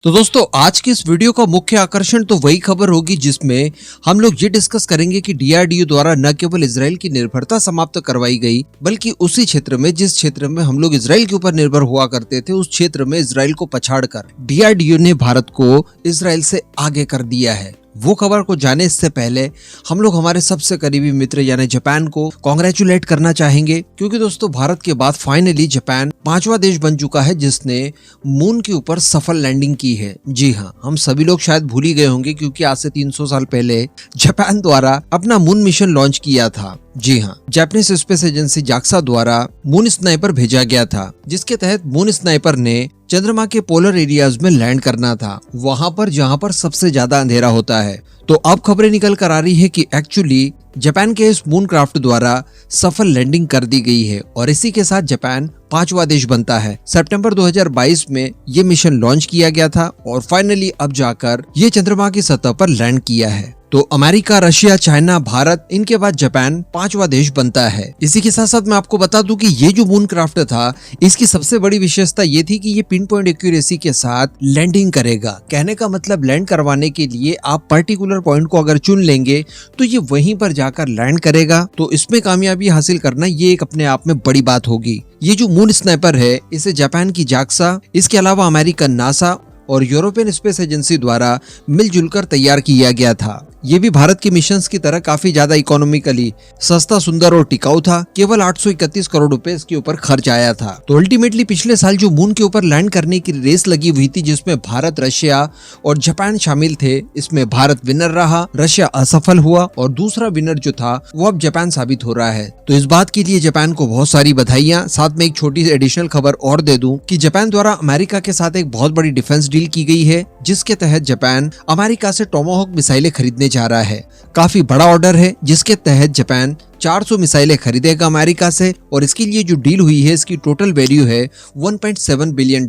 तो दोस्तों आज की इस वीडियो का मुख्य आकर्षण तो वही खबर होगी जिसमें हम लोग ये डिस्कस करेंगे कि डीआरडीओ द्वारा न केवल इजराइल की निर्भरता समाप्त करवाई गई बल्कि उसी क्षेत्र में जिस क्षेत्र में हम लोग इजराइल के ऊपर निर्भर हुआ करते थे उस क्षेत्र में इजराइल को पछाड़कर डीआरडीओ ने भारत को इजराइल से आगे कर दिया है। वो खबर को जाने इससे पहले हम लोग हमारे सबसे करीबी मित्र यानी जापान को कांग्रेचुलेट करना चाहेंगे, क्योंकि दोस्तों भारत के बाद फाइनली जापान 5वां देश बन चुका है जिसने मून के ऊपर सफल लैंडिंग की है। जी हाँ, हम सभी लोग शायद भूल ही गए होंगे क्योंकि आज से 300 साल पहले जापान द्वारा अपना मून मिशन लॉन्च किया था। जी हाँ, जापानीज स्पेस एजेंसी जाक्सा द्वारा मून स्नाइपर भेजा गया था, जिसके तहत मून स्नाइपर ने चंद्रमा के पोलर एरियाज में लैंड करना था, वहां पर जहां पर सबसे ज्यादा अंधेरा होता है। तो अब खबरें निकल कर आ रही है कि एक्चुअली जापान के इस मून क्राफ्ट द्वारा सफल लैंडिंग कर दी गई है और इसी के साथ जापान 5वां देश बनता है। सितंबर 2022 में ये मिशन लॉन्च किया गया था और फाइनली अब जाकर ये चंद्रमा की सतह पर लैंड किया है। तो अमेरिका, रशिया, चाइना, भारत, इनके बाद जापान 5वां देश बनता है। इसी के साथ साथ मैं आपको बता दूं कि ये जो मून क्राफ्ट था इसकी सबसे बड़ी विशेषता ये थी कि ये पिन पॉइंट एक्यूरेसी के साथ लैंडिंग करेगा। कहने का मतलब लैंड करवाने के लिए आप पर्टिकुलर पॉइंट को अगर चुन लेंगे तो ये वहीं पर जाकर लैंड करेगा। तो इसमें कामयाबी हासिल करना ये एक अपने आप में बड़ी बात होगी। ये जो मून स्नाइपर है इसे जापान की जाक्सा, इसके अलावा अमेरिकन नासा और यूरोपियन स्पेस एजेंसी द्वारा मिलजुल कर तैयार किया गया था। ये भी भारत के मिशंस की तरह काफी ज्यादा इकोनॉमिकली सस्ता, सुंदर और टिकाऊ था। केवल 831 करोड़ रुपए इसके ऊपर खर्च आया था। तो अल्टीमेटली पिछले साल जो मून के ऊपर लैंड करने की रेस लगी हुई थी जिसमें भारत, रशिया और जापान शामिल थे, इसमें भारत विनर रहा, रशिया असफल हुआ और दूसरा विनर जो था वो अब जापान साबित हो रहा है। तो इस बात के लिए जापान को बहुत सारी बधाइयां। साथ में एक छोटी सी एडिशनल खबर और दे दूं कि जापान द्वारा अमेरिका के साथ एक बहुत बड़ी डिफेंस डील की गई है जिसके तहत जापान अमेरिका से टोमाहोक मिसाइलें खरीदने जा रहा है। काफी बड़ा ऑर्डर है जिसके तहत जापान 400 मिसाइलें खरीदेगा अमेरिका से और इसके लिए जो डील हुई है इसकी टोटल वैल्यू है $1.7 बिलियन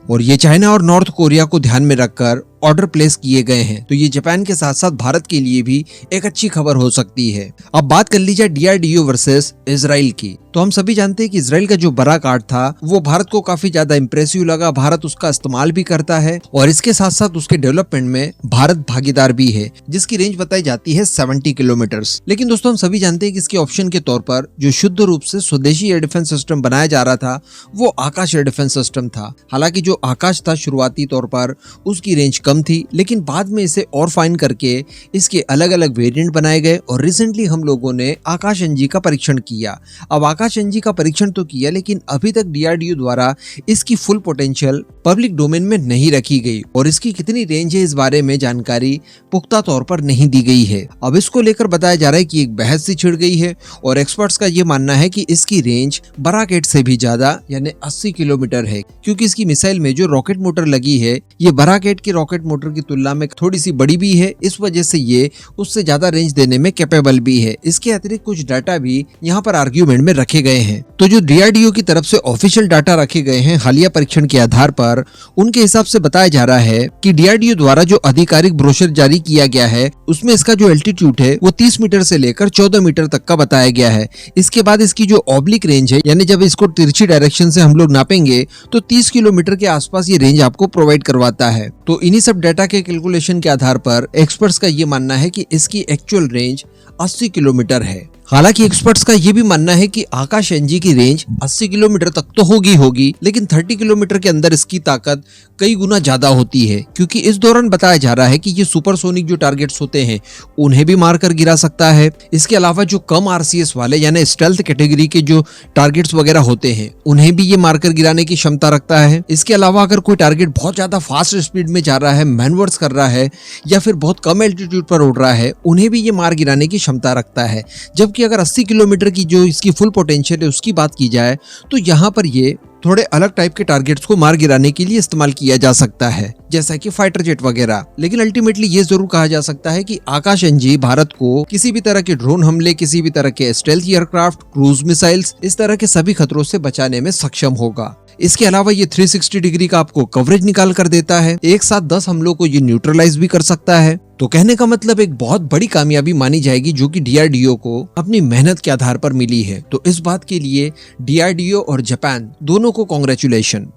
और ये चाइना और नॉर्थ कोरिया को ध्यान में रखकर ऑर्डर प्लेस किए गए हैं। तो ये जापान के साथ साथ भारत के लिए भी एक अच्छी खबर हो सकती है। अब बात कर लीजिए डीआरडीओ वर्सेस इजराइल की। तो हम सभी जानते हैं कि इजराइल का जो बड़ा कार्ड था वो भारत को काफी ज्यादा इंप्रेसिव लगा। भारत उसका इस्तेमाल भी करता है और इसके साथ साथ उसके डेवलपमेंट में भारत भागीदार भी है, जिसकी रेंज बताई जाती है 70 किलोमीटर। लेकिन दोस्तों हम सभी जानते हैं कि इसके ऑप्शन के तौर पर जो शुद्ध रूप से स्वदेशी एयर डिफेंस सिस्टम बनाया जा रहा था वो आकाश एयर डिफेंस सिस्टम था। हालांकि जो आकाश था शुरुआती तौर पर उसकी रेंज कम थी, लेकिन बाद में इसे और फाइन करके इसके अलग अलग वेरिएंट बनाए गए और रिसेंटली हम लोगों ने आकाश एनजी का परीक्षण किया। अब आकाश एनजी का परीक्षण तो किया लेकिन अभी तक डीआरडीओ द्वारा इसकी फुल पोटेंशियल पब्लिक डोमेन में नहीं रखी गई और इसकी कितनी रेंज है इस बारे में जानकारी पुख्ता तौर पर नहीं दी गई है। अब इसको लेकर बताया जा रहा है कि एक बहस सी छिड़ गई है और एक्सपर्ट्स का ये मानना है कि इसकी रेंज बराकेट से भी ज्यादा यानी 80 किलोमीटर है, क्योंकि इसकी मिसाइल में जो रॉकेट मोटर लगी है ये बराकेट की रॉकेट मोटर की तुलना में थोड़ी सी बड़ी भी है, इस वजह से ये उससे ज्यादा रेंज देने में कैपेबल भी है। इसके अतिरिक्त कुछ डाटा भी यहाँ पर आर्ग्यूमेंट में रखे गए हैं। तो जो डीआरडीओ की तरफ से ऑफिशियल डाटा रखे गए हैं हालिया परीक्षण के आधार पर, उनके हिसाब से बताया जा रहा है कि डीआरडीओ द्वारा जो आधिकारिक ब्रोशर जारी किया गया है उसमें इसका जो एल्टीट्यूड है वो 30 मीटर से लेकर 14 मीटर तक का बताया गया है। इसके बाद इसकी जो ऑब्लिक रेंज है यानी जब इसको तिरछी डायरेक्शन से हम लोग नापेंगे तो 30 किलोमीटर के आसपास ये रेंज आपको प्रोवाइड करवाता है। तो इन्हीं सब डाटा के कैलकुलेशन के आधार पर एक्सपर्ट्स का ये मानना है कि इसकी एक्चुअल रेंज 80 किलोमीटर है। हालांकि एक्सपर्ट्स का ये भी मानना है कि आकाश एनजी की रेंज 80 किलोमीटर तक तो होगी, लेकिन 30 किलोमीटर के अंदर इसकी ताकत कई गुना ज्यादा होती है, क्योंकि इस दौरान बताया जा रहा है कि ये सुपरसोनिक जो टारगेट्स होते हैं उन्हें भी मारकर गिरा सकता है। इसके अलावा जो कम आरसीएस वाले यानी स्टेल्थ कैटेगरी के जो टारगेट्स वगैरह होते हैं उन्हें भी ये मारकर गिराने की क्षमता रखता है। इसके अलावा अगर कोई टारगेट बहुत ज्यादा फास्ट स्पीड में जा रहा है, मैनवर्स कर रहा है या फिर बहुत कम एल्टीट्यूड पर उड़ रहा है, उन्हें भी ये मार गिराने की क्षमता रखता है। जबकि अगर 80 किलोमीटर की जो इसकी फुल पोटेंशियल है उसकी बात की जाए तो यहाँ पर ये थोड़े अलग टाइप के टारगेट्स को मार गिराने के लिए इस्तेमाल किया जा सकता है, जैसा कि फाइटर जेट वगैरह। लेकिन अल्टीमेटली ये जरूर कहा जा सकता है कि आकाश एनजी भारत को किसी भी तरह के ड्रोन हमले, किसी भी तरह के स्टेल्थ एयरक्राफ्ट, क्रूज मिसाइल्स, इस तरह के सभी खतरों से बचाने में सक्षम होगा। इसके अलावा ये 360 डिग्री का आपको कवरेज निकाल कर देता है। एक साथ 10 हमलों को ये न्यूट्रलाइज भी कर सकता है। तो कहने का मतलब एक बहुत बड़ी कामयाबी मानी जाएगी जो कि डीआरडीओ को अपनी मेहनत के आधार पर मिली है। तो इस बात के लिए डीआरडीओ और जापान दोनों को कांग्रेचुलेशन।